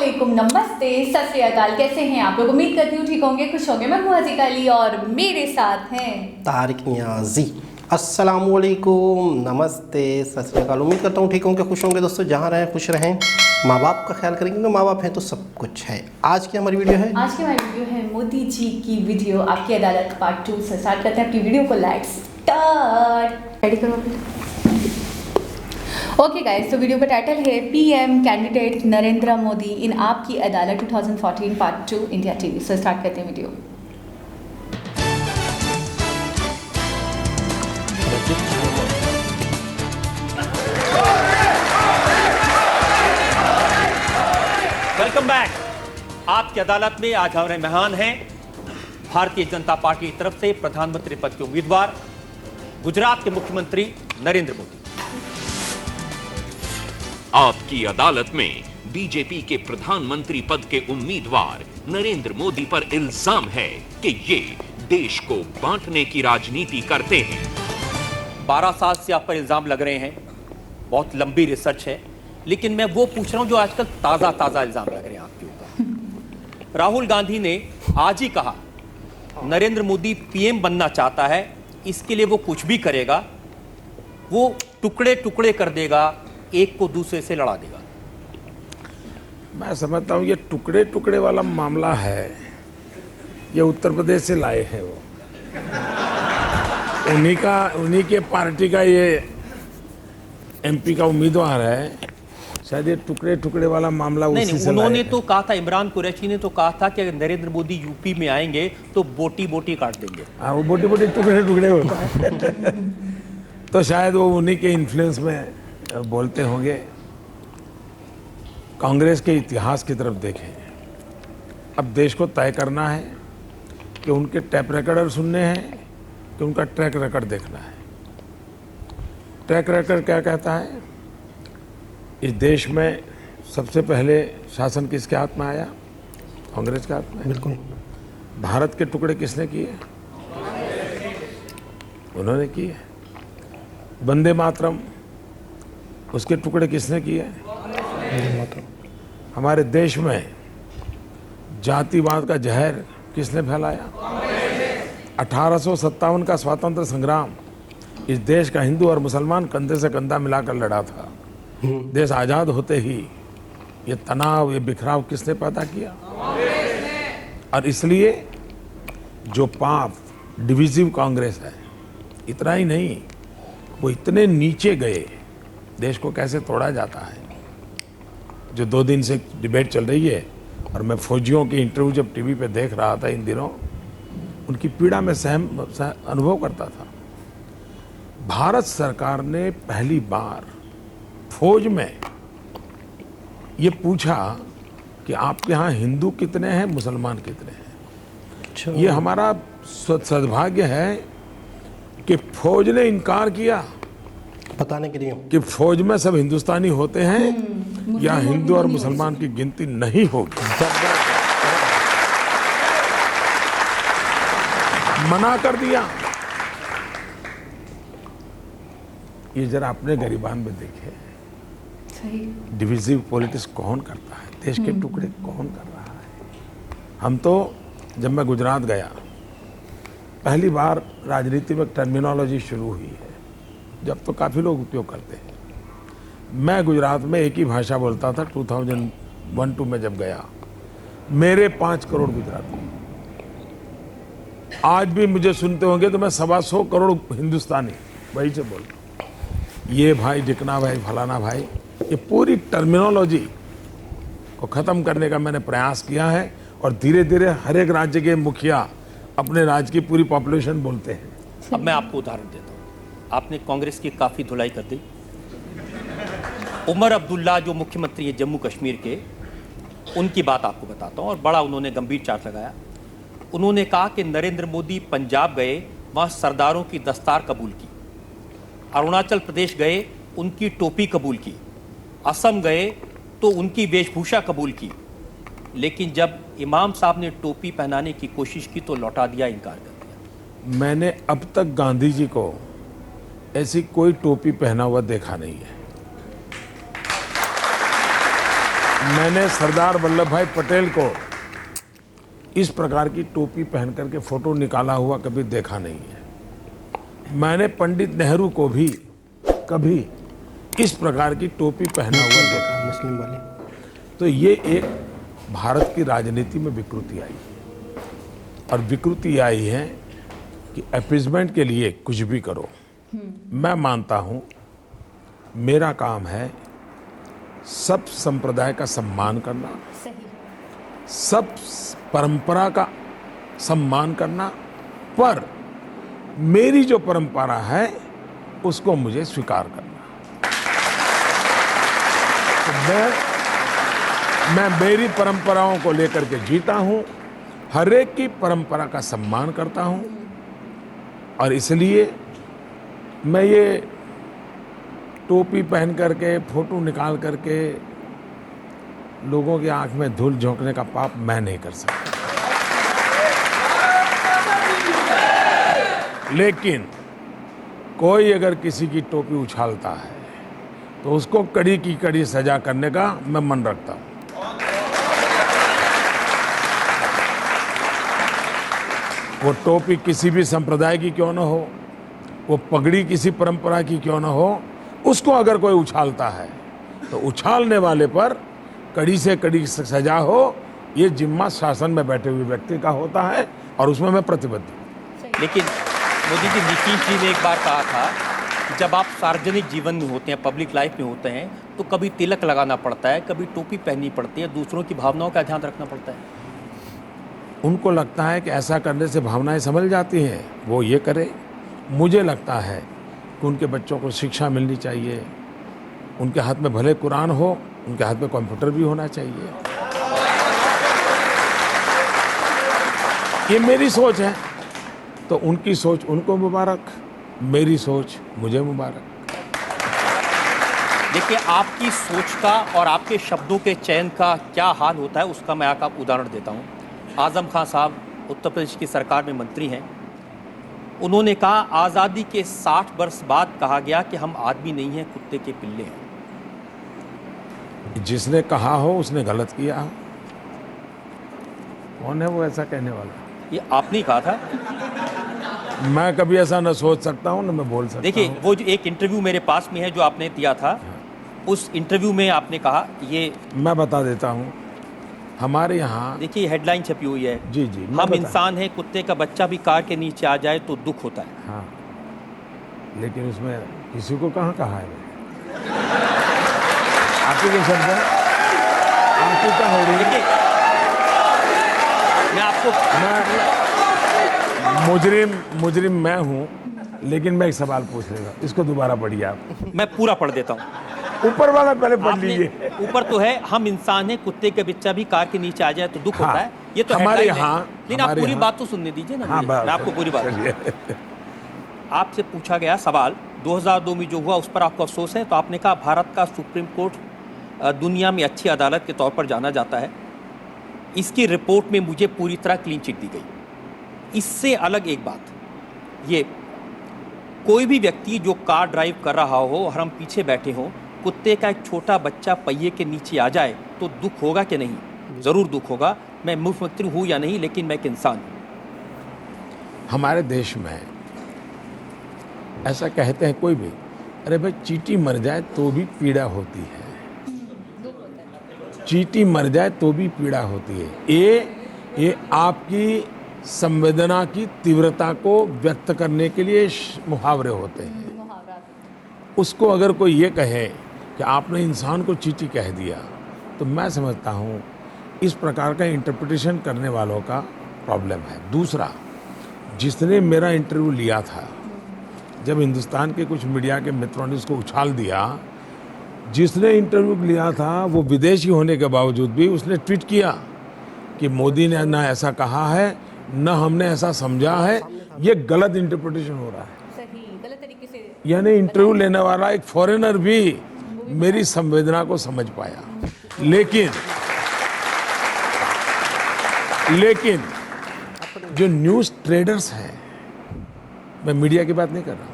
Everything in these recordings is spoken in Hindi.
अस्सलामुअलैकुम, नमस्ते, सत श्री अकाल। कैसे हैं आप लोग? उम्मीद करती हूँ ठीक होंगे, खुश होंगे। मैं हूँ हसीका अली और मेरे साथ हैं तारिक नियाजी। अस्सलामुअलैकुम, नमस्ते, सत श्री अकाल। उम्मीद करता हूँ ठीक होंगे, खुश होंगे। दोस्तों जहाँ रहें खुश रहें, माँ बाप का ख्याल करेंगे तो माँ बाप हैं तो सब कुछ है। आज की हमारी वीडियो है मोदी जी की वीडियो, आपकी अदालत पार्ट 2 से स्टार्ट करते हैं अपनी वीडियो को। Let's start. रेडी करो। ओके गाइस, तो वीडियो का टाइटल है पीएम कैंडिडेट नरेंद्र मोदी इन आपकी अदालत 2014 part 2 India TV. So start करते हैं वीडियो। Welcome back. आपकी अदालत में आज हमारे मेहमान हैं भारतीय जनता पार्टी की तरफ से प्रधानमंत्री पद के उम्मीदवार गुजरात के मुख्यमंत्री नरेंद्र मोदी। आपकी अदालत में बीजेपी के प्रधानमंत्री पद के उम्मीदवार नरेंद्र मोदी पर इल्जाम है कि ये देश को बांटने की राजनीति करते हैं। 12 साल से आप पर इल्जाम लग रहे हैं, बहुत लंबी रिसर्च है, लेकिन मैं वो पूछ रहा हूं जो आजकल ताजा इल्जाम लग रहे हैं आपके ऊपर। राहुल गांधी ने आज ही कहा नरेंद्र मोदी पीएम बनना चाहता है, इसके लिए वो कुछ भी करेगा, वो टुकड़े टुकड़े कर देगा, एक को दूसरे से लड़ा देगा। मैं समझता हूँ ये टुकड़े टुकड़े वाला मामला है, ये उत्तर प्रदेश से लाए हैं वो। उन्हीं के पार्टी का ये एमपी का उम्मीदवार है, शायद ये टुकड़े टुकड़े वाला मामला उसी से लाए हैं। उन्होंने तो कहा था, इमरान कुरैशी ने तो कहा था कि अगर नरेंद्र मोदी यूपी में आएंगे तो बोटी बोटी काट देंगे। हाँ, वो बोटी बोटी टुकड़े टुकड़े होता है। तो शायद वो उन्हीं के इन्फ्लुएंस में बोलते होंगे। कांग्रेस के इतिहास की तरफ देखें, अब देश को तय करना है कि उनके टैप रिकॉर्ड सुनने हैं कि उनका ट्रैक रिकॉर्ड देखना है। ट्रैक रिकॉर्ड क्या कहता है? इस देश में सबसे पहले शासन किसके हाथ में आया? कांग्रेस के हाथ में। बिल्कुल। भारत के टुकड़े किसने किए? उन्होंने किए। वंदे मातरम, उसके टुकड़े किसने किए? हमारे देश में जातिवाद का जहर किसने फैलाया? 1857 का स्वतंत्र संग्राम इस देश का हिंदू और मुसलमान कंधे से कंधा मिलाकर लड़ा था। देश आजाद होते ही ये तनाव, ये बिखराव किसने पैदा किया? और इसलिए जो पाप डिविजिव कांग्रेस है, इतना ही नहीं, वो इतने नीचे गए, देश को कैसे तोड़ा जाता है। जो 2 दिन से डिबेट चल रही है और मैं फौजियों की इंटरव्यू जब टीवी पे देख रहा था इन दिनों, उनकी पीड़ा में अनुभव करता था। भारत सरकार ने पहली बार फौज में ये पूछा कि आपके यहाँ हिंदू कितने हैं, मुसलमान कितने हैं। ये हमारा सद्भाग्य है कि फौज ने इनकार किया बताने के लिए कि फौज में सब हिंदुस्तानी होते हैं या हिंदू और मुसलमान की गिनती नहीं होगी। मना कर दिया। ये जरा अपने गरिबान में देखे, डिविजिव पॉलिटिक्स कौन करता है, देश के टुकड़े कौन कर रहा है। हम तो जब मैं गुजरात गया, पहली बार राजनीति में टर्मिनोलॉजी शुरू हुई है, जब तो काफ़ी लोग उपयोग करते हैं। मैं गुजरात में एक ही भाषा बोलता था 2001-2 में जब गया। मेरे 5 करोड़ गुजराती, आज भी मुझे सुनते होंगे तो मैं 125 करोड़ हिंदुस्तानी वही से बोलता हूँ। ये भाई डिकना भाई फलाना भाई, ये पूरी टर्मिनोलॉजी को ख़त्म करने का मैंने प्रयास किया है और धीरे धीरे हर एक राज्य के मुखिया अपने राज्य की पूरी पॉपुलेशन बोलते हैं। अब मैं आपको उदाहरण देता हूँ। आपने कांग्रेस की काफ़ी धुलाई कर दी। उमर अब्दुल्ला जो मुख्यमंत्री है जम्मू कश्मीर के, उनकी बात आपको बताता हूँ, और बड़ा उन्होंने गंभीर चार्ज लगाया। उन्होंने कहा कि नरेंद्र मोदी पंजाब गए, वहाँ सरदारों की दस्तार कबूल की। अरुणाचल प्रदेश गए, उनकी टोपी कबूल की। असम गए तो उनकी वेशभूषा कबूल की, लेकिन जब इमाम साहब ने टोपी पहनाने की कोशिश की तो लौटा दिया, इनकार कर दिया। मैंने अब तक गांधी जी को ऐसी कोई टोपी पहना हुआ देखा नहीं है। मैंने सरदार वल्लभ भाई पटेल को इस प्रकार की टोपी पहन करके फोटो निकाला हुआ कभी देखा नहीं है। मैंने पंडित नेहरू को भी कभी इस प्रकार की टोपी पहना हुआ देखा। मुस्लिम वाले तो ये एक भारत की राजनीति में विकृति आई और विकृति आई है कि अपीजमेंट के लिए कुछ भी करो। मैं मानता हूं मेरा काम है सब संप्रदाय का सम्मान करना, सही। सब परंपरा का सम्मान करना, पर मेरी जो परंपरा है उसको मुझे स्वीकार करना। तो मैं मेरी परंपराओं को लेकर के जीता हूं, हर एक की परंपरा का सम्मान करता हूं और इसलिए मैं ये टोपी पहन करके फोटो निकाल करके लोगों की आंख में धूल झोंकने का पाप मैं नहीं कर सकता। लेकिन कोई अगर किसी की टोपी उछालता है तो उसको कड़ी की कड़ी सजा करने का मैं मन रखता हूं। वो टोपी किसी भी संप्रदाय की क्यों न हो, वो पगड़ी किसी परंपरा की क्यों न हो, उसको अगर कोई उछालता है तो उछालने वाले पर कड़ी से कड़ी सजा हो, ये जिम्मा शासन में बैठे हुए व्यक्ति का होता है और उसमें मैं प्रतिबद्ध हूं। लेकिन मोदी जी, नीतीश जी ने एक बार कहा था कि जब आप सार्वजनिक जीवन में होते हैं, पब्लिक लाइफ में होते हैं, तो कभी तिलक लगाना पड़ता है, कभी टोपी पहननी पड़ती है, दूसरों की भावनाओं का ध्यान रखना पड़ता है। उनको लगता है कि ऐसा करने से भावनाएं संभल जाती हैं, वो ये करे। मुझे लगता है कि उनके बच्चों को शिक्षा मिलनी चाहिए, उनके हाथ में भले कुरान हो, उनके हाथ में कंप्यूटर भी होना चाहिए। ये मेरी सोच है, तो उनकी सोच उनको मुबारक, मेरी सोच मुझे मुबारक। देखिए, आपकी सोच का और आपके शब्दों के चयन का क्या हाल होता है उसका मैं आपको उदाहरण देता हूँ। आजम खान साहब उत्तर प्रदेश की सरकार में मंत्री हैं। उन्होंने कहा आज़ादी के 60 वर्ष बाद कहा गया कि हम आदमी नहीं हैं, कुत्ते के पिल्ले हैं। जिसने कहा हो उसने गलत किया हो। कौन है वो ऐसा कहने वाला? ये आपने कहा था। मैं कभी ऐसा न सोच सकता हूँ न मैं बोल सकता हूँ। देखिए, वो जो एक इंटरव्यू मेरे पास में है जो आपने दिया था, उस इंटरव्यू में आपने कहा, ये मैं बता देता हूँ। हमारे यहाँ देखिए हेडलाइन छपी हुई है, जी जी, हम इंसान हैं, कुत्ते का बच्चा भी कार के नीचे आ जाए तो दुख होता है। हाँ, लेकिन उसमें किसी को कहाँ कहा है? आपके के शब्द है, आपकी क्या हो रही है? देखिए, मैं आपको मुजरिम मैं हूँ, लेकिन मैं एक सवाल पूछ लेगा, इसको दोबारा पढ़िए आप। मैं पूरा पढ़ देता हूँ। ऊपर वाला पहले पढ़ आपने लीजिए। ऊपर तो है हम इंसान हैं, कुत्ते का बच्चा भी कार के नीचे आ जाए तो दुख हाँ, होता है। ये तो हमारे headline है। यहाँ, लेकिन आप हमारे पूरी यहाँ- बात तो सुनने दीजिए ना। हाँ, मुझे। मैं आपको पूरी बात चलिए। आपसे पूछा गया सवाल 2002 में जो हुआ उस पर आपको अफसोस है, तो आपने कहा भारत का सुप्रीम कोर्ट दुनिया में अच्छी अदालत के तौर पर जाना जाता है। इसकी रिपोर्ट में मुझे पूरी तरह क्लीन चिट दी गई। इससे अलग एक बात, ये कोई भी व्यक्ति जो कार ड्राइव कर रहा हो और हम पीछे बैठे हों, कुत्ते का एक छोटा बच्चा पहिए के नीचे आ जाए तो दुख होगा कि नहीं? ज़रूर दुख होगा। मैं मुख्यमंत्री हूँ या नहीं, लेकिन मैं एक इंसान हूँ। हमारे देश में ऐसा कहते हैं कोई भी, अरे भाई चींटी मर जाए तो भी पीड़ा होती है, चींटी मर जाए तो भी पीड़ा होती है। ये आपकी संवेदना की तीव्रता को व्यक्त करने के लिए मुहावरे होते हैं। उसको अगर कोई ये कहे कि आपने इंसान को चींटी कह दिया, तो मैं समझता हूँ इस प्रकार का इंटरप्रिटेशन करने वालों का प्रॉब्लम है। दूसरा, जिसने मेरा इंटरव्यू लिया था, जब हिंदुस्तान के कुछ मीडिया के मित्रों ने उसको उछाल दिया, जिसने इंटरव्यू लिया था वो विदेशी होने के बावजूद भी उसने ट्वीट किया कि मोदी ने ना ऐसा कहा है, ना हमने ऐसा समझा है, ये गलत इंटरप्रिटेशन हो रहा है। सही, गलत तरीके से। यानी इंटरव्यू लेने वाला एक फॉरेनर भी मेरी संवेदना को समझ पाया। लेकिन जो न्यूज़ ट्रेडर्स हैं, मैं मीडिया की बात नहीं कर रहा,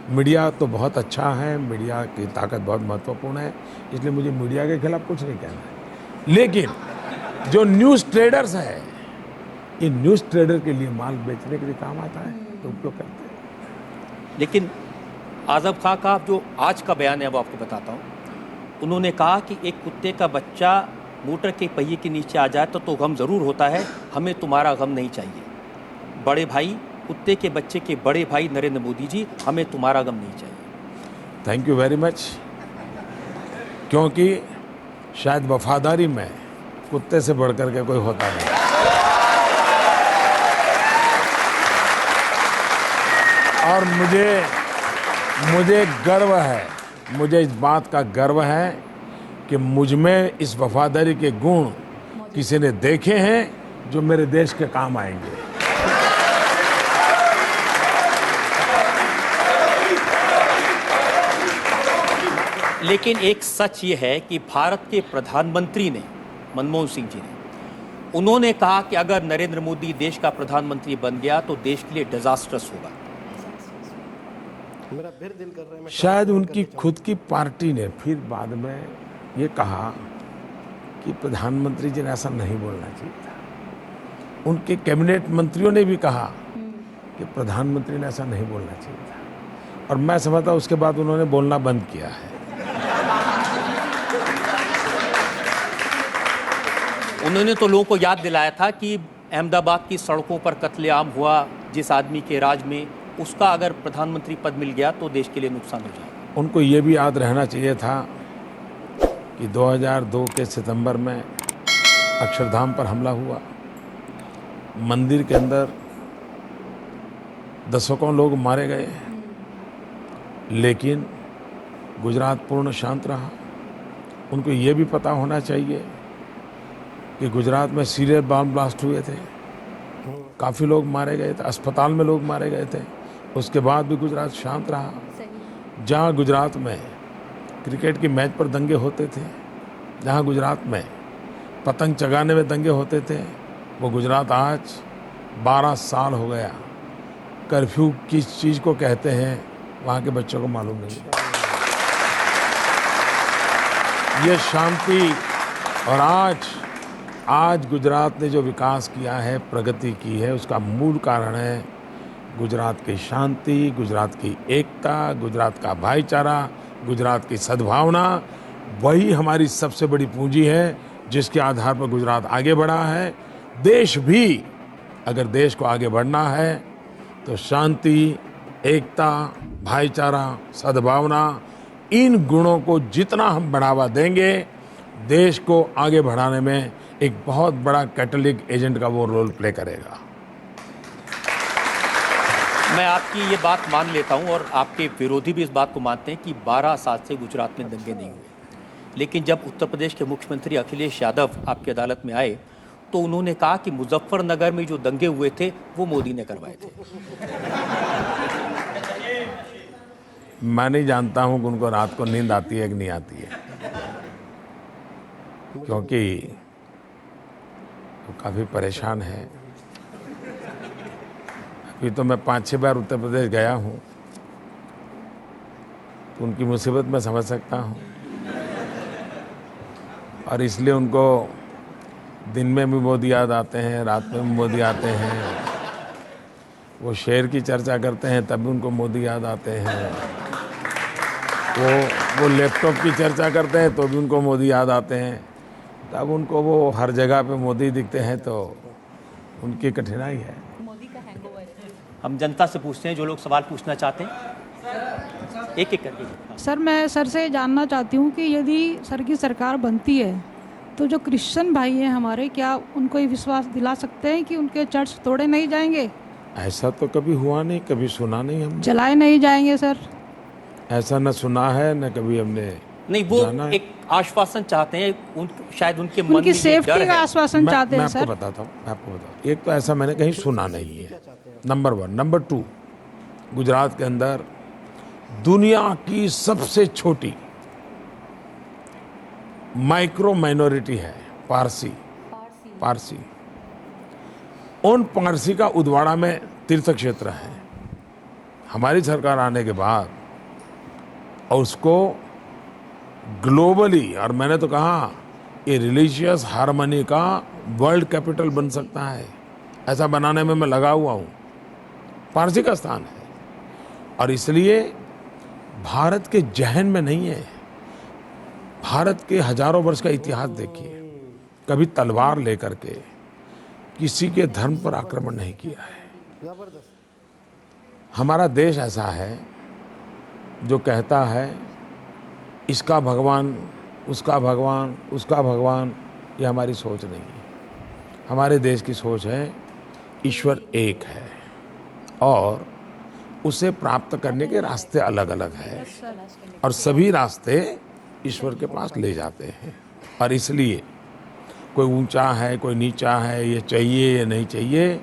मीडिया तो बहुत अच्छा है, मीडिया की ताकत बहुत महत्वपूर्ण है, इसलिए मुझे मीडिया के खिलाफ कुछ नहीं कहना है। लेकिन जो न्यूज़ ट्रेडर्स है, इन न्यूज़ ट्रेडर के लिए माल बेचने के लिए काम आता है तो उपयोग करते हैं। लेकिन आज़म खां का जो आज का बयान है वो आपको बताता हूँ। उन्होंने कहा कि एक कुत्ते का बच्चा मोटर के पहिए के नीचे आ जाए तो गम ज़रूर होता है, हमें तुम्हारा गम नहीं चाहिए। बड़े भाई, कुत्ते के बच्चे के बड़े भाई नरेंद्र मोदी जी, हमें तुम्हारा गम नहीं चाहिए। Thank you very much. क्योंकि शायद वफादारी में कुत्ते से बढ़कर के कोई होता नहीं। और मुझे गर्व है, मुझे इस बात का गर्व है कि मुझ में इस वफादारी के गुण किसी ने देखे हैं जो मेरे देश के काम आएंगे। लेकिन एक सच ये है कि भारत के प्रधानमंत्री ने, मनमोहन सिंह जी ने, उन्होंने कहा कि अगर नरेंद्र मोदी देश का प्रधानमंत्री बन गया तो देश के लिए डिजास्टर्स होगा। मेरा फिर दिल कर रहा है शायद उनकी खुद की पार्टी ने फिर बाद में ये कहा कि प्रधानमंत्री जी ने ऐसा नहीं बोलना चाहिए था। उनके कैबिनेट मंत्रियों ने भी कहा कि प्रधानमंत्री ने ऐसा नहीं बोलना चाहिए था। और मैं समझता हूँ उसके बाद उन्होंने बोलना बंद किया है। उन्होंने तो लोगों को याद दिलाया था कि अहमदाबाद की सड़कों पर कत्लेआम हुआ जिस आदमी के राज में, उसका अगर प्रधानमंत्री पद मिल गया तो देश के लिए नुकसान हो जाएगा। उनको ये भी याद रहना चाहिए था कि 2002 के सितंबर में अक्षरधाम पर हमला हुआ। मंदिर के अंदर दशकों लोग मारे गए, लेकिन गुजरात पूर्ण शांत रहा। उनको ये भी पता होना चाहिए कि गुजरात में सीरियस बम ब्लास्ट हुए थे, काफ़ी लोग मारे गए थे, अस्पताल में लोग मारे गए थे, उसके बाद भी गुजरात शांत रहा। जहाँ गुजरात में क्रिकेट की मैच पर दंगे होते थे, जहाँ गुजरात में पतंग चगाने में दंगे होते थे, वो गुजरात आज 12 साल हो गया। कर्फ्यू किस चीज़ को कहते हैं वहाँ के बच्चों को मालूम नहीं। ये शांति और आज गुजरात ने जो विकास किया है, प्रगति की है, उसका मूल कारण है गुजरात की शांति, गुजरात की एकता, गुजरात का भाईचारा, गुजरात की सद्भावना। वही हमारी सबसे बड़ी पूंजी है जिसके आधार पर गुजरात आगे बढ़ा है। देश भी, अगर देश को आगे बढ़ना है तो शांति, एकता, भाईचारा, सद्भावना, इन गुणों को जितना हम बढ़ावा देंगे, देश को आगे बढ़ाने में एक बहुत बड़ा कैटलिक एजेंट का वो रोल प्ले करेगा। मैं आपकी ये बात मान लेता हूँ और आपके विरोधी भी इस बात को मानते हैं कि 12 साल से गुजरात में दंगे नहीं हुए। लेकिन जब उत्तर प्रदेश के मुख्यमंत्री अखिलेश यादव आपकी अदालत में आए तो उन्होंने कहा कि मुजफ्फरनगर में जो दंगे हुए थे वो मोदी ने करवाए थे। मैं नहीं जानता हूँ कि उनको रात को नींद आती है कि नहीं आती है, क्योंकि वो काफ़ी परेशान है। अभी तो मैं 5-6 बार उत्तर प्रदेश गया हूँ, तो उनकी मुसीबत मैं समझ सकता हूँ। और इसलिए उनको दिन में भी मोदी याद आते हैं, रात में भी मोदी आते हैं। वो शेर की चर्चा करते हैं तब भी उनको मोदी याद आते हैं। वो लैपटॉप की चर्चा करते हैं तो भी उनको मोदी याद आते हैं। तब उनको वो हर जगह पे मोदी दिखते हैं, तो उनकी कठिनाई है। मोदी का हैंगओवर है। हम जनता से पूछते हैं जो लोग सवाल पूछना चाहते हैं, एक एक करके। सर, मैं सर से जानना चाहती हूँ कि यदि सर की सरकार बनती है तो जो क्रिश्चियन भाई हैं हमारे, क्या उनको ये विश्वास दिला सकते हैं कि उनके चर्च तोड़े नहीं जाएंगे? ऐसा तो कभी हुआ नहीं, कभी सुना नहीं हमने। जलाए नहीं जाएंगे सर? ऐसा न सुना है न कभी हमने नहीं, वो जाना है। एक आश्वासन चाहते हैं, शायद उनके मन में उनकी ये डर सेफ्टी का है। आश्वासन चाहते मैं हैं आपको सर? बताता हूँ। एक तो ऐसा मैंने कहीं सुना नहीं है, नंबर 1। नंबर 2, गुजरात के अंदर दुनिया की सबसे छोटी माइक्रो माइनॉरिटी है, पारसी। उन पारसी का उदवाड़ा में तीर्थ क्षेत्र है। हमारी सरकार आने के बाद और उसको ग्लोबली, और मैंने तो कहा ये रिलीजियस हार्मनी का वर्ल्ड कैपिटल बन सकता है, ऐसा बनाने में मैं लगा हुआ हूँ। पारसी का स्थान है और इसलिए भारत के जहन में नहीं है। भारत के हजारों वर्ष का इतिहास देखिए, कभी तलवार लेकर के किसी के धर्म पर आक्रमण नहीं किया है। हमारा देश ऐसा है जो कहता है इसका भगवान, उसका भगवान, उसका भगवान, ये हमारी सोच नहीं है। हमारे देश की सोच है ईश्वर एक है और उसे प्राप्त करने के रास्ते अलग अलग हैं और सभी रास्ते ईश्वर के पास ले जाते हैं। और इसलिए कोई ऊंचा है, कोई नीचा है, ये चाहिए या नहीं चाहिए,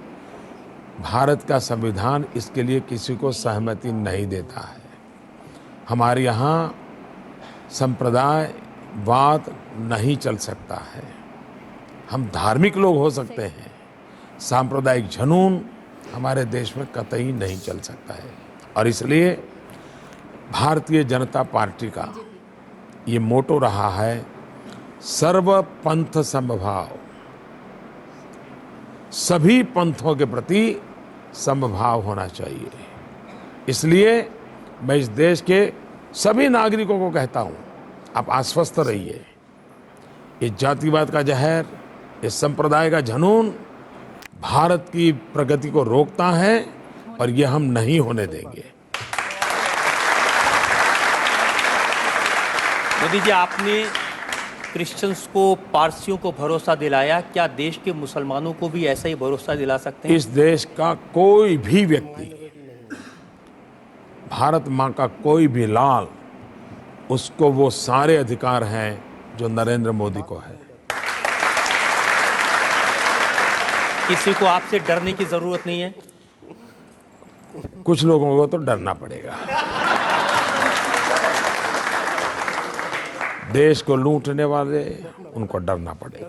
भारत का संविधान इसके लिए किसी को सहमति नहीं देता है। हमारे यहाँ संप्रदायवाद नहीं चल सकता है। हम धार्मिक लोग हो सकते हैं, सांप्रदायिक जुनून हमारे देश में कतई नहीं चल सकता है। और इसलिए भारतीय जनता पार्टी का ये मोटो रहा है सर्व पंथ समभाव, सभी पंथों के प्रति समभाव होना चाहिए। इसलिए मैं इस देश के सभी नागरिकों को कहता हूं, आप आश्वस्त रहिए। ये जातिवाद का जहर, ये संप्रदाय का जुनून भारत की प्रगति को रोकता है और ये हम नहीं होने देंगे। मोदी जी, आपने क्रिश्चियंस को, पारसियों को भरोसा दिलाया, क्या देश के मुसलमानों को भी ऐसा ही भरोसा दिला सकते हैं? इस देश का कोई भी व्यक्ति, भारत माँ का कोई भी लाल, उसको वो सारे अधिकार हैं जो नरेंद्र मोदी को है। किसी को आपसे डरने की जरूरत नहीं है? कुछ लोगों को तो डरना पड़ेगा। देश को लूटने वाले, उनको डरना पड़ेगा।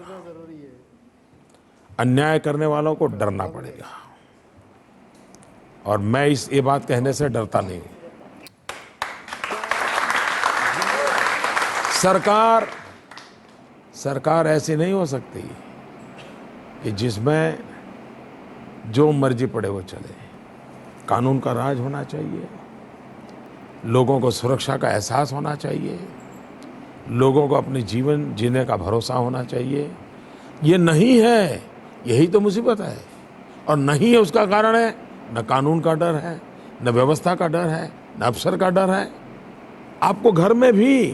अन्याय करने वालों को डरना पड़ेगा। और मैं ये बात कहने से डरता नहीं हूं। सरकार ऐसी नहीं हो सकती कि जिसमें जो मर्जी पड़े वो चले। कानून का राज होना चाहिए, लोगों को सुरक्षा का एहसास होना चाहिए, लोगों को अपने जीवन जीने का भरोसा होना चाहिए। ये नहीं है, यही तो मुसीबत है। और नहीं है उसका कारण है न कानून का डर है, न व्यवस्था का डर है, न अफसर का डर है। आपको घर में भी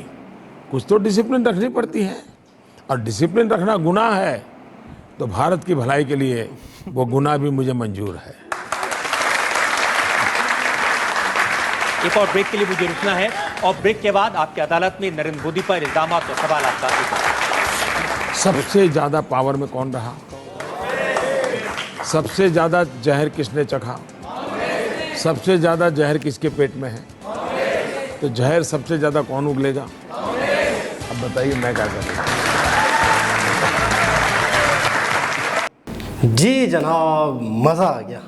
कुछ तो डिसिप्लिन रखनी पड़ती है, और डिसिप्लिन रखना गुनाह है तो भारत की भलाई के लिए वो गुनाह भी मुझे मंजूर है। एक और ब्रेक के लिए मुझे रुकना है और ब्रेक के बाद आपकी अदालत में नरेंद्र मोदी पर इल्जाम और सवाल आपका। सबसे ज्यादा पावर में कौन रहा? सबसे ज्यादा जहर किसने चखा? सबसे ज्यादा जहर किसके पेट में है? तो जहर सबसे ज्यादा कौन उगलेगा? अब बताइए मैं क्या करूं? जी जनाब, मज़ा आ गया।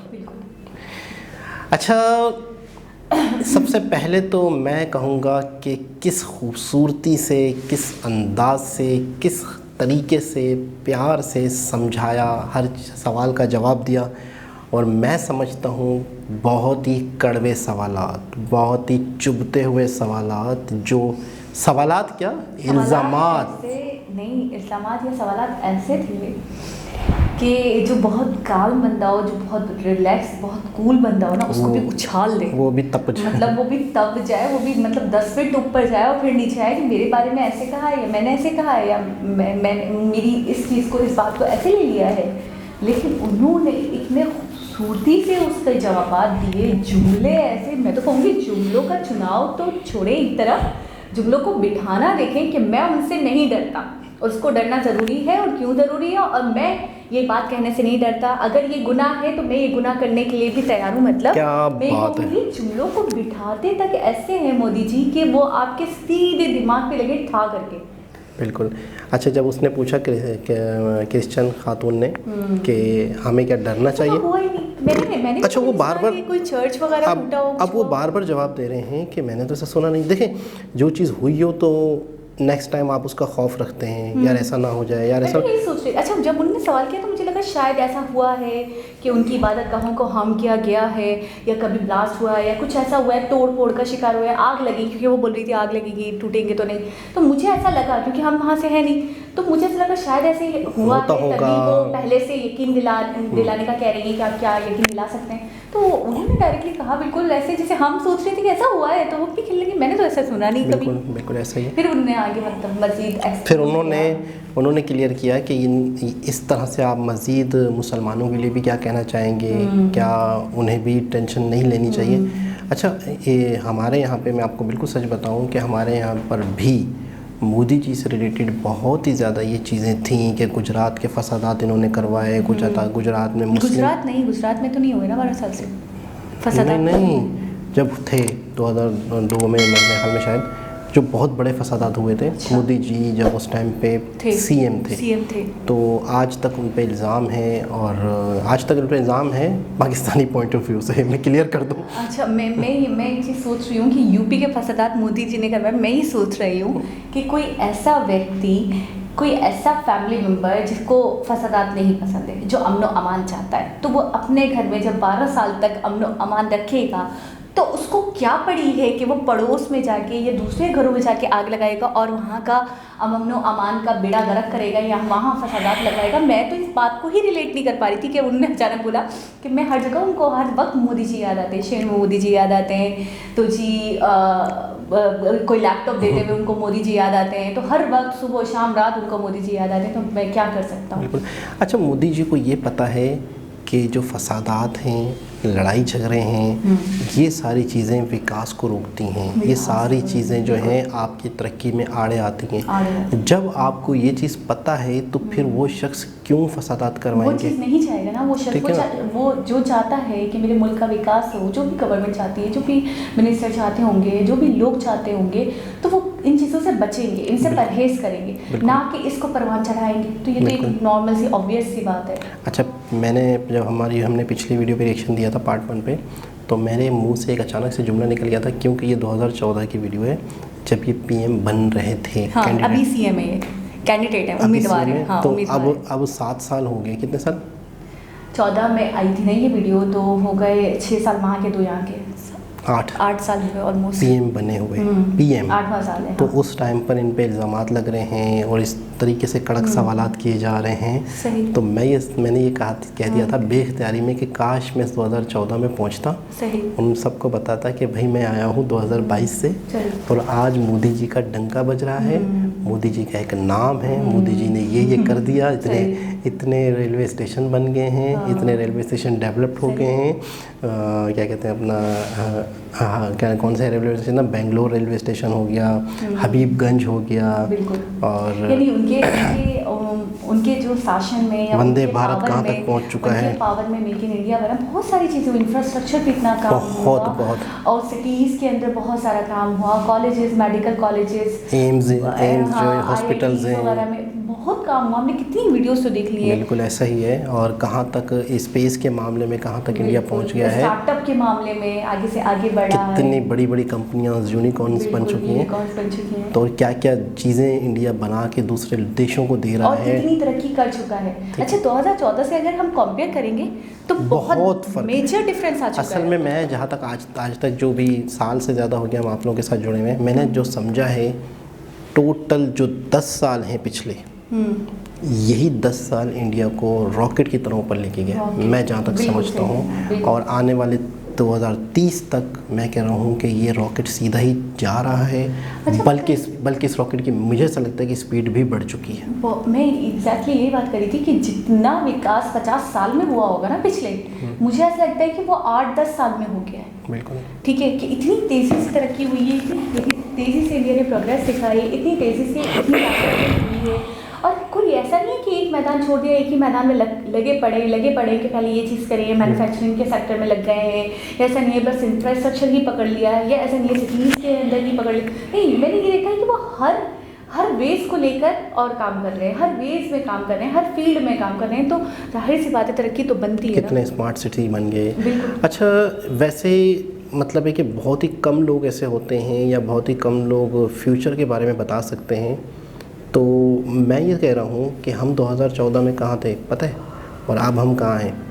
अच्छा, सबसे पहले तो मैं कहूँगा कि किस खूबसूरती से, किस अंदाज से, किस तरीके से, प्यार से समझाया, हर सवाल का जवाब दिया। और मैं समझता हूँ बहुत ही कड़वे सवालात, बहुत ही चुभते हुए सवालात, जो सवालात क्या, इल्ज़ामात नहीं, इल्ज़ामात या सवालात ऐसे थे कि जो बहुत काम बंदा हो, जो बहुत रिलैक्स, बहुत कूल बंदा हो ना, उसको भी उछाल दे, वो भी तप जाए, मतलब वो भी तप जाए, वो भी मतलब 10 फीट ऊपर जाए और फिर नीचे आए कि मेरे बारे में ऐसे कहा है, या मैंने ऐसे कहा है, या मैं मेरी इस चीज़ को, इस बात को ऐसे ले लिया है। लेकिन उन्होंने इतने खूबसूरती से उसके जवाब दिए, जुमले ऐसे, मैं तो कहूँगी जुमलों का चुनाव तो छोड़े एक तरफ, जुमलों को बिठाना देखें कि मैं उनसे नहीं डरता, उसको डरना ज़रूरी है और क्यों ज़रूरी है, और मैं ये बात कहने से नहीं डरता। अगर ये गुनाह है तो मैं ये गुनाह करने के लिए भी तैयार हूँ। मतलब क्या बात है। जुमलों को बिठाते तक ऐसे हैं मोदी जी कि वो आपके सीधे दिमाग पे लगे ठा करके। बिल्कुल। अच्छा, जब उसने पूछा क्रिश्चियन खातून ने कि हमें क्या डरना चाहिए, हुआ ही नहीं। मैंने अच्छा, वो बार-बार कोई चर्च वगैरह टूटा हो, अब वो बार-बार जवाब दे रहे हैं कि मैंने तो ऐसा सुना नहीं। देखें, जो चीज़ हुई हो तो नेक्स्ट टाइम आप उसका खौफ रखते हैं, यार ऐसा ना हो जाए, यार ऐसा। मैं यही सोच रही। अच्छा, जब उन्होंने सवाल किया तो मुझे लगा शायद ऐसा हुआ है कि उनकी इबादत गाहों को हार्म किया गया है, या कभी ब्लास्ट हुआ है, या कुछ ऐसा हुआ है, तोड़ फोड़ का शिकार हुआ है, आग लगी, क्योंकि वो बोल रही थी आग लगेगी, टूटेंगे तो नहीं। तो मुझे ऐसा लगा, क्योंकि हम वहाँ से हैं नहीं, तो मुझे ऐसा लगा शायद ऐसे हुआ है, तभी वो पहले से यकीन दिलाने का कह रही है कि आप क्या यकीन दिला सकते हैं। तो उन्होंने डायरेक्टली कहा, बिल्कुल ऐसे जैसे हम सोच रहे थे कि ऐसा हुआ है, तो वो भी खेलने लगी, मैंने तो ऐसा सुना नहीं कभी। बिल्कुल ऐसा ही है। फिर उन्होंने आगे मतलब मजीद फिर उन्होंने क्लियर किया कि इस तरह से आप मज़ीद मुसलमानों के लिए भी क्या कहना चाहेंगे, क्या उन्हें भी टेंशन नहीं लेनी चाहिए। अच्छा, ये हमारे यहाँ पे मैं आपको बिल्कुल सच बताऊँ कि हमारे यहाँ पर भी मोदी जी से रिलेटेड बहुत ही ज़्यादा ये चीज़ें थी कि गुजरात के फसादात इन्होंने करवाए, गुजरात में गुजरात में तो नहीं हुए ना 12 साल से फसादात। नहीं, जब थे 2002 में मेरे ख्याल में शायद, जो बहुत बड़े फसादात हुए थे। अच्छा। मोदी जी जब उस टाइम पे सीएम थे, तो आज तक उन पे इल्ज़ाम है, और आज तक उन पे इल्ज़ाम है पाकिस्तानी पॉइंट ऑफ व्यू से, मैं क्लियर कर दूं। अच्छा, मैं एक चीज़ सोच रही हूँ कि यूपी के फसादात मोदी जी ने करवाए। मैं ये सोच रही हूँ कि कोई ऐसा व्यक्ति, कोई ऐसा फैमिली मेम्बर जिसको फसादात नहीं पसंद है, जो अमन व अमान चाहता है, तो वो अपने घर में जब 12 साल तक अमन व अमान रखेगा, तो उसको क्या पड़ी है कि वो पड़ोस में जाके या दूसरे घरों में जाके आग लगाएगा और वहाँ का अमन व अमान का बेड़ा गर्क करेगा या वहाँ फसादात लगाएगा। मैं तो इस बात को ही रिलेट नहीं कर पा रही थी कि उन्होंने अचानक बोला कि मैं हर जगह, उनको हर वक्त मोदी जी याद आते हैं, शेर में मोदी जी याद आते हैं, तो जी कोई लैपटॉप देते हुए उनको मोदी जी याद आते हैं, तो हर वक्त सुबह शाम रात उनको मोदी जी याद आते हैं, तो मैं क्या कर सकता हूँ। अच्छा, मोदी जी को ये पता है कि जो फसादात हैं, लड़ाई झगड़े हैं, ये सारी चीज़ें विकास को रोकती हैं, ये सारी चीज़ें जो हैं आपकी तरक्की में आड़े आती हैं। जब आपको ये चीज़ पता है तो फिर वो शख्स क्यों फसादात करवाएंगे? वो चीज़ नहीं चाहेगा ना वो शख्स, वो जो चाहता है कि मेरे मुल्क का विकास हो, जो भी गवर्नमेंट चाहती है, जो भी मिनिस्टर चाहते होंगे, जो भी लोग चाहते होंगे, तो वो इन चीज़ों से बचेंगे, इनसे परहेज़ करेंगे, ना कि इसको परवान चढ़ाएंगे। तो ये तो एक नॉर्मल सी ऑब्वियस सी बात है। अच्छा, जब हमने पिछली वीडियो पे रिएक्शन दिया था पार्ट 1 पे, तो मेरे मुंह से एक अचानक से जुमला निकल गया था, क्योंकि ये 2014 की वीडियो है, जब ये पीएम बन रहे थे। हाँ, अभी सीएम है, कैंडिडेट है, उम्मीदवार है। हाँ, तो अब 7 साल हो गए, कितने साल? 14 में आई थी ना ये वीडियो, तो हो गए 6 साल वहाँ के, 2 यहाँ के, 8 साल हुए ऑलमोस्ट पीएम बने हुए। पीएम 8वां साल है। तो उस टाइम पर इन पे इल्ज़ामात लग रहे हैं और इस तरीके से कड़क सवालात किए जा रहे हैं। सही। तो मैंने ये कह दिया था बेख्तियारी में कि काश मैं 2014 में पहुंचता, सही, उन सबको बताता कि भाई मैं आया हूँ 2022 से, और आज मोदी जी का डंका बज रहा है, मोदी जी का एक नाम है, मोदी जी ने ये कर दिया, इतने रेलवे स्टेशन बन गए हैं, इतने रेलवे स्टेशन डेवलप्ड हो गए हैं, क्या कहते हैं अपना, कौन सा रेलवे स्टेशन ना, बेंगलोर रेलवे स्टेशन हो गया, हबीबगंज हो गया, और यानी उनके जो शासन में या वंदे भारत कहाँ तक पहुँच चुका है, पावर में मेक इन इंडिया बना, बहुत सारी चीज़ें, इंफ्रास्ट्रक्चर पे इतना काम हुआ, और सिटीज़ के अंदर बहुत सारा काम हुआ, कॉलेजेस, मेडिकल कॉलेजेस, एम्स जो हॉस्पिटल्स हैं, वगैरह में बहुत काम हुआ। हमने कितनी वीडियोस तो देख ली है। बिल्कुल ऐसा ही है। और कहाँ तक स्पेस के मामले में कहाँ तक इंडिया पहुँच गया है, स्टार्टअप के मामले में आगे से आगे बढ़ा है, कितनी बड़ी बड़ी कंपनियाँ यूनिकॉर्न्स बन चुकी हैं, तो क्या क्या चीज़ें इंडिया बना के दूसरे देशों को दे रहा और है, कितनी तरक्की कर चुका है। अच्छा, 2014 से अगर हम कंपेयर करेंगे तो बहुत मेजर डिफरेंस आ चुका है। असल में मैं जहाँ तक आज तक जो भी साल से ज़्यादा हो गया हम आप लोगों के साथ जुड़े हुए, मैंने जो समझा है, टोटल जो 10 साल हैं पिछले, यही 10 साल इंडिया को रॉकेट की तरह ऊपर लेके गया, मैं जहाँ तक समझता हूँ। और आने वाले 2030 तक मैं कह रहा हूँ कि ये रॉकेट सीधा ही जा रहा है। अच्छा, बल्कि इस रॉकेट की मुझे ऐसा लगता है कि स्पीड भी बढ़ चुकी है। मैं एग्जैक्टली यही बात करी थी कि जितना विकास 50 साल में हुआ होगा ना पिछले, मुझे ऐसा लगता है कि वो 8-10 साल में हो गया है। बिल्कुल ठीक है, कि इतनी तेज़ी से तरक्की हुई है, इतनी तेज़ी से इंडिया ने प्रोग्रेस दिखाई, इतनी तेज़ी से इतनी हुई है। और कोई ऐसा नहीं है कि एक मैदान छोड़ दिया, एक ही मैदान में लगे पड़े कि पहले ये चीज़ करें, मैन्युफैक्चरिंग के सेक्टर में लग गए हैं, ऐसा नहीं है बस इंफ्रास्ट्रक्चर ही पकड़ लिया है, या ऐसा नहीं है सिटीज़ के अंदर ही पकड़ लिया, नहीं। मैंने ये देखा है कि वो हर वेज को लेकर और काम कर रहे हैं, हर वेज में काम कर रहे हैं, हर फील्ड में काम कर रहे हैं, तो जाहिर सी बात है तरक्की तो बनती है ना। कितने स्मार्ट सिटी बन गए। बिल्कुल। अच्छा, वैसे मतलब है कि बहुत ही कम लोग ऐसे होते हैं या बहुत ही कम लोग फ्यूचर के बारे में बता सकते हैं। तो मैं ये कह रहा हूँ कि हम 2014 में कहाँ थे पता है, और अब हम कहाँ हैं।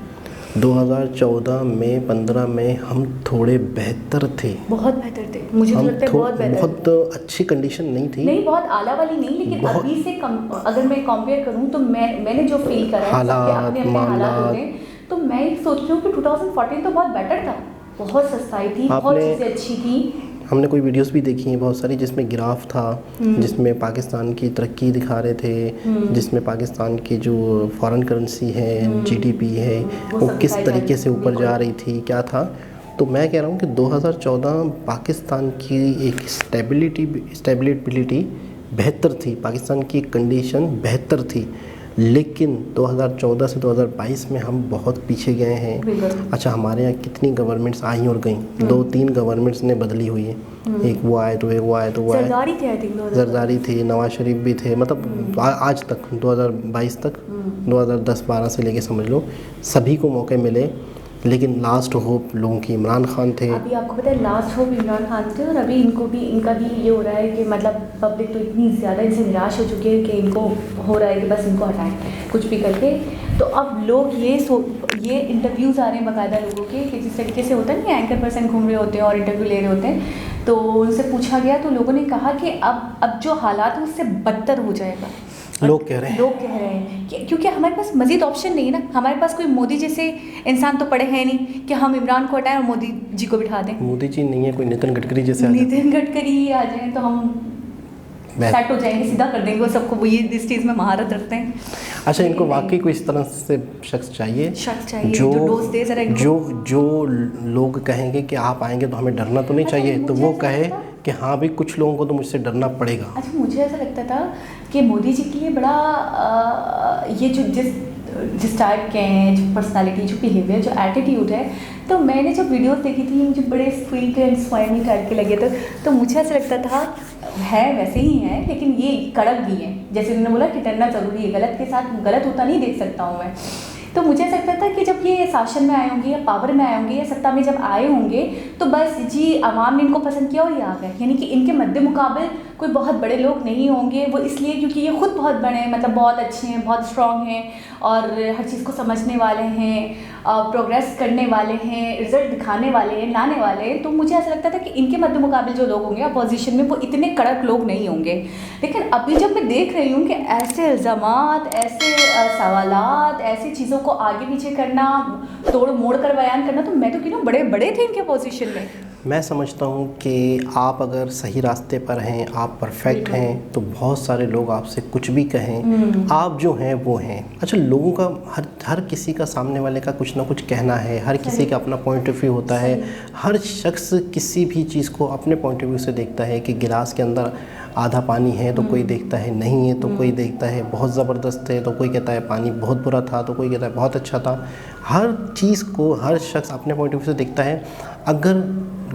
2014 में 15 में हम थोड़े बेहतर थे, बहुत बेहतर थे, मुझे तो लगता है बहुत बेहतर। बहुत अच्छी कंडीशन नहीं थी, नहीं बहुत आला वाली नहीं, लेकिन अभी से अगर मैं कंपेयर करूँ तो मैंने जो फील करा है, हालात, अपने हालात होते हैं, तो मैं ये सोच रही हूँ कि 2014 तो बहुत बेटर था, बहुत सस्ताई थी, बहुत चीज़ें अच्छी थी। हमने कोई वीडियोस भी देखी हैं बहुत सारी जिसमें ग्राफ था, जिसमें पाकिस्तान की तरक्की दिखा रहे थे, जिसमें पाकिस्तान की जो फॉरेन करेंसी है, जीडीपी है, वो किस तरीके से ऊपर जा रही थी, क्या था। तो मैं कह रहा हूँ कि 2014 पाकिस्तान की एक स्टेबिलिटी बेहतर थी, पाकिस्तान की कंडीशन बेहतर थी, लेकिन 2014 से 2022 में हम बहुत पीछे गए हैं। अच्छा, हमारे यहाँ कितनी गवर्नमेंट्स आई और गई, 2-3 गवर्नमेंट्स ने बदली हुई है, एक वो आए तो एक वो आए तो वो आए, जरदारी थे, नवाज शरीफ भी थे, मतलब आज तक 2022 तक 2010-12 से लेके समझ लो सभी को मौके मिले, लेकिन लास्ट होप लोगों की इमरान खान थे। अभी आपको पता है लास्ट होप इमरान खान थे, और अभी इनका भी ये हो रहा है कि मतलब पब्लिक तो इतनी ज़्यादा इनसे निराश हो चुकी है कि इनको हो रहा है कि बस इनको हटाएं कुछ भी करके। तो अब लोग ये इंटरव्यूज़ आ रहे हैं बाकायदा लोगों के, कि जिस तरीके से होता है ना, एंकर पर्सन घूम रहे होते हैं और इंटरव्यू ले रहे होते हैं, तो उनसे पूछा गया तो लोगों ने कहा कि अब जो हालात है उससे बदतर हो जाएगा। लोग कह रहे हैं क्योंकि हमारे पास मज़ीद ऑप्शन नहीं है ना, हमारे पास कोई मोदी जैसे इंसान तो पड़े हैं नहीं कि हम इमरान को हटाएं और मोदी जी को बिठा दें। मोदी जी नहीं है, कोई नितिन गडकरी जैसे नितिन गडकरी ही आ जाए तो हम सेट हो जाएंगे, सीधा कर देंगे वो सबको, वो ये इस चीज़ में महारत रखते हैं। अच्छा, इनको वाकई कोई इस तरह से शख्स चाहिए जो डोज दे जरा, जो लोग कहेंगे कि आप आएंगे तो हमें डरना तो नहीं चाहिए, तो वो कहे कि हाँ भाई कुछ लोगों को तो मुझसे डरना पड़ेगा। अच्छा, मुझे ऐसा लगता था कि मोदी जी के लिए बड़ा ये जो जिस टाइप के हैं, जो पर्सनालिटी, जो बिहेवियर, जो एटीट्यूड है, तो मैंने जब वीडियोस देखी थी मुझे बड़े स्वीट एंड स्वामी टाइप के लगे थे, तो मुझे ऐसा लगता था है वैसे ही हैं, लेकिन ये कड़क भी हैं। जैसे उन्होंने बोला कि डरना ज़रूरी है, गलत के साथ गलत होता नहीं देख सकता हूँ मैं। तो मुझे ऐसा लगता था कि जब ये शासन में आए होंगे या पावर में आए होंगे या सत्ता में जब आए होंगे तो बस जी आवाम ने इनको पसंद किया और ये आ गए, यानी कि इनके मद्दे मुकाबिल कोई बहुत बड़े लोग नहीं होंगे। वो इसलिए क्योंकि ये खुद बहुत बड़े हैं, मतलब बहुत अच्छे हैं, बहुत स्ट्रॉन्ग हैं और हर चीज़ को समझने वाले हैं, प्रोग्रेस करने वाले हैं, रिजल्ट दिखाने वाले हैं, लाने वाले हैं। तो मुझे ऐसा लगता था कि इनके मद्दे मुकाबिल जो लोग होंगे अपोजिशन में वो इतने कड़क लोग नहीं होंगे। लेकिन अभी जब मैं देख रही हूँ कि ऐसे इल्ज़ामात, ऐसे सवालात, ऐसी चीज़ों को आगे पीछे करना, तोड़ मोड़ कर बयान करना, तो मैं तो क्यों बड़े बड़े थे इनके अपोजिशन में। मैं समझता हूँ कि आप अगर सही रास्ते पर हैं, आप परफेक्ट हैं, तो बहुत सारे लोग आपसे कुछ भी कहें, आप जो हैं वो हैं। अच्छा, लोगों का हर किसी का सामने वाले का कुछ ना कुछ कहना है, हर किसी का अपना पॉइंट ऑफ व्यू होता है। हर शख्स किसी भी चीज़ को अपने पॉइंट ऑफ व्यू से देखता है कि गिलास के अंदर आधा पानी है तो कोई देखता है नहीं है, तो कोई देखता है बहुत ज़बरदस्त है, तो कोई कहता है पानी बहुत बुरा था, तो कोई कहता है बहुत अच्छा था। हर चीज़ को हर शख्स अपने पॉइंट ऑफ व्यू से देखता है। अगर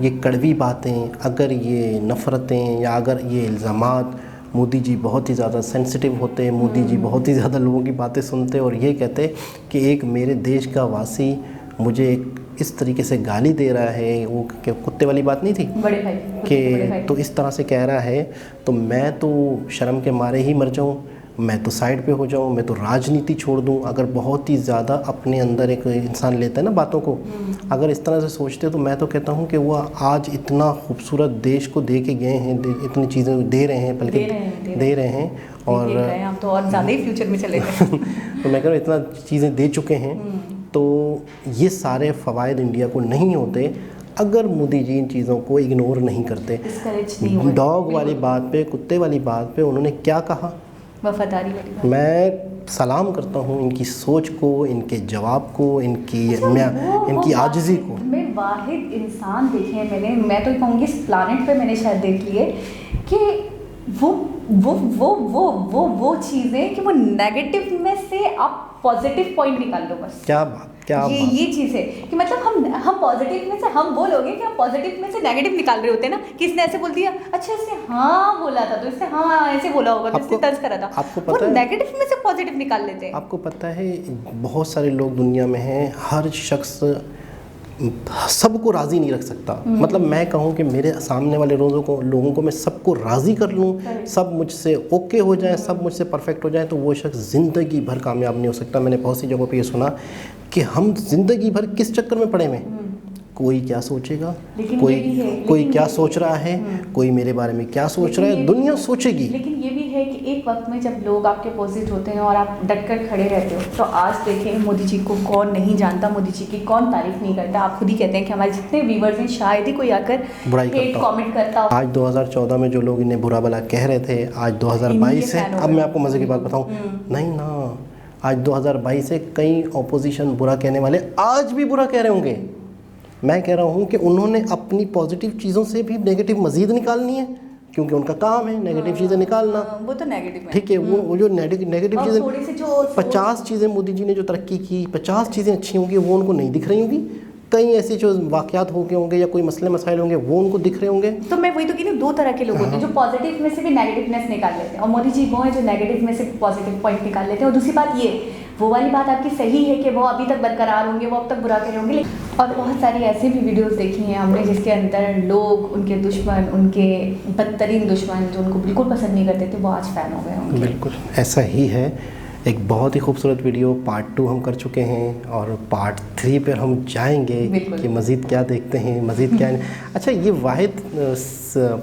ये कड़वी बातें, अगर ये नफ़रतें या अगर ये इल्ज़ामात, मोदी जी बहुत ही ज़्यादा सेंसिटिव होते हैं, मोदी जी बहुत ही ज़्यादा लोगों की बातें सुनते और ये कहते कि एक मेरे देश का वासी मुझे इस तरीके से गाली दे रहा है, वो क्या कुत्ते वाली बात नहीं थी बड़े भाई कि तो इस तरह से कह रहा है, तो मैं तो शर्म के मारे ही मर जाऊँ, मैं तो साइड पे हो जाऊँ, मैं तो राजनीति छोड़ दूँ। अगर बहुत ही ज़्यादा अपने अंदर एक इंसान लेता है ना बातों को, अगर इस तरह से सोचते तो मैं तो कहता हूँ कि वो आज इतना खूबसूरत देश को दे के गए हैं, इतनी चीज़ें दे रहे हैं, बल्कि दे रहे हैं और हम तो और ज़्यादा ही फ्यूचर में चले गए। तो मैं कह रहा हूँ इतना चीज़ें दे चुके हैं, तो ये सारे फ़वाइद इंडिया को नहीं होते अगर मोदी जी इन चीज़ों को इग्नोर नहीं करते। डॉग वाली बात पे, कुत्ते वाली बात पे उन्होंने क्या कहा, वफादारी वाली बात। मैं सलाम करता हूँ इनकी सोच को, इनके जवाब को, इनकी आजिज़ी को। मैं वाहिद इंसान देखे हैं मैं तो कहूँगी इस प्लानेट पे मैंने शायद देख लिए कि वो चीज़ें कि वो नेगेटिव में से आप पॉजिटिव पॉइंट निकाल लो बस। क्या बात, क्या बात। ये चीज़ है कि मतलब हम पॉजिटिव में से हम वो लोग हैं कि हम पॉजिटिव में से नेगेटिव निकाल रहे होते हैं ना, कि इसने ऐसे बोल दिया, अच्छा इसने हाँ बोला था तो इसने हाँ ऐसे बोला होगा तो इसने तर्ज करा था, आपको पता वो है, नेगेटिव में से पॉजिटिव निकाल लेते हैं। आपको पता है बहुत सारे लोग दुनिया में हैं, हर शख्स सबको राज़ी नहीं रख सकता। मतलब मैं कहूँ कि मेरे सामने वाले लोगों को मैं सबको राज़ी कर लूँ, सब मुझसे ओके हो जाए, सब मुझसे परफेक्ट हो जाए, तो वो शख्स ज़िंदगी भर कामयाब नहीं हो सकता। मैंने बहुत सी जगहों पे ये सुना कि हम ज़िंदगी भर किस चक्कर में पड़े हुए, कोई क्या सोचेगा, कोई क्या सोच रहा है, कोई मेरे बारे में क्या सोच रहा है, दुनिया सोचेगी। लेकिन ये भी है कि एक वक्त में जब लोग आपके अपोजिट होते हैं और आप डटकर खड़े रहते हो, तो आज देखें मोदी जी को कौन नहीं जानता, मोदी जी की कौन तारीफ नहीं करता। आप खुद ही कहते हैं कि हमारे जितने व्यूवर्स हैं शायद ही कोई आकर कमेंट करता हो। आज 2014 में जो लोग इन्हें बुरा भला कह रहे थे, आज 2022 है, अब मैं आपको मज़े की बात बताऊँ, नहीं ना, आज 2022 से कई ऑपोजिशन बुरा कहने वाले आज भी बुरा कह रहे होंगे। मैं कह रहा हूँ कि उन्होंने अपनी पॉजिटिव चीज़ों से भी नेगेटिव मज़ीद निकालनी है, क्योंकि उनका काम है नेगेटिव चीज़ें निकालना। वो तो नेगेटिव है, ठीक है। वो जो नेगेटिव चीज़ें, 50 चीज़ें मोदी जी ने जो तरक्की की, 50 चीज़ें अच्छी होंगी, वो उनको नहीं दिख रही होंगी। कई ऐसे जो वाक़यात हो गए होंगे या कोई मसले मसाइल होंगे वो उनको दिख रहे होंगे। तो मैं वही तो कह रही हूँ, दो तरह के लोग होते हैं, जो पॉजिटिव में से भी नेगेटिवनेस निकाल लेते हैं, और मोदी जी वो हैं जो नेगेटिव में से पॉजिटिव पॉइंट निकाल लेते हैं। और दूसरी बात ये, वो वाली बात आपकी सही है कि वो अभी तक बरकरार होंगे, वो अब तक बुरा कर होंगे। और बहुत सारी ऐसी भी वीडियोस देखी हैं हमने जिसके अंदर लोग, उनके दुश्मन, उनके बदतरीन दुश्मन जो उनको बिल्कुल पसंद नहीं करते थे, वो आज फ़ैन हो गए होंगे। बिल्कुल ऐसा ही है। एक बहुत ही खूबसूरत वीडियो पार्ट 2 हम कर चुके हैं, और पार्ट 3 पर हम जाएंगे कि मज़ीद क्या देखते हैं, मज़ीद क्या नहीं। अच्छा, ये वाहिद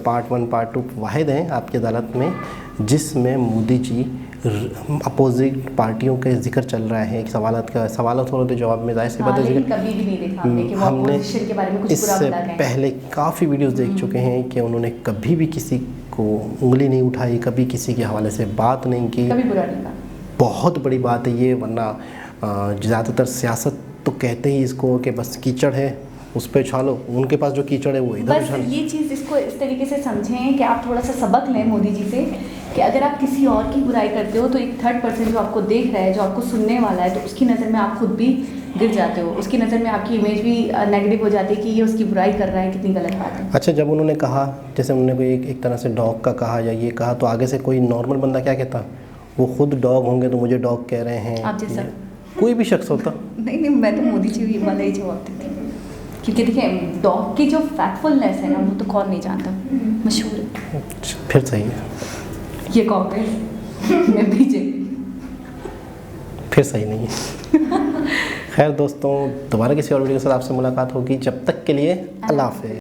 पार्ट 1 पार्ट 2 वाहिद हैं आपकी अदालत में जिसमें मोदी जी अपोजिट पार्टियों के जिक्र चल रहा है, सवाल थोड़े जवाब में जाहिर सी बात है। कभी भी नहीं देखा हमने कि वो हमने अपोजिशन के बारे में कुछ इससे बुरा भला पहले काफ़ी वीडियोस देख चुके हैं कि उन्होंने कभी भी किसी को उंगली नहीं उठाई, कभी किसी के हवाले से बात नहीं की, कभी बुरा नहीं कहा। बहुत बड़ी बात है ये, वरना ज़्यादातर सियासत तो कहते ही इसको कि बस कीचड़ है उस पर उछालो, उनके पास जो कीचड़ है वो इधर बस ये चीज़ इसको इस तरीके से समझें कि आप थोड़ा सा सबक लें मोदी जी से, कि अगर आप किसी और की बुराई करते हो तो एक थर्ड पर्सन जो आपको देख रहा है, जो आपको सुनने वाला है, तो उसकी नज़र में आप खुद भी गिर जाते हो, उसकी नज़र में आपकी इमेज भी नेगेटिव हो जाती है कि ये उसकी बुराई कर रहा है, कितनी गलत बात है। अच्छा, जब उन्होंने कहा, जैसे उन्होंने कोई एक तरह से डॉग का कहा या ये कहा, तो आगे से कोई नॉर्मल बंदा क्या कहता, वो खुद डॉग होंगे तो मुझे डॉग कह रहे हैं, आप जैसा कोई भी शख्स होता। नहीं, मैं तो मोदी जी वाला ही जवाब देती हूँ, क्योंकि देखिए डॉग की जो फैक्टफुलनेस है ना, वो तो कौन नहीं जानता, मशहूर है। फिर सही है, ये कांग्रेस में बीजेपी फिर सही नहीं है। खैर दोस्तों, दोबारा किसी और वीडियो के साथ आपसे मुलाकात होगी, जब तक के लिए अल्लाह हाफ़िज़।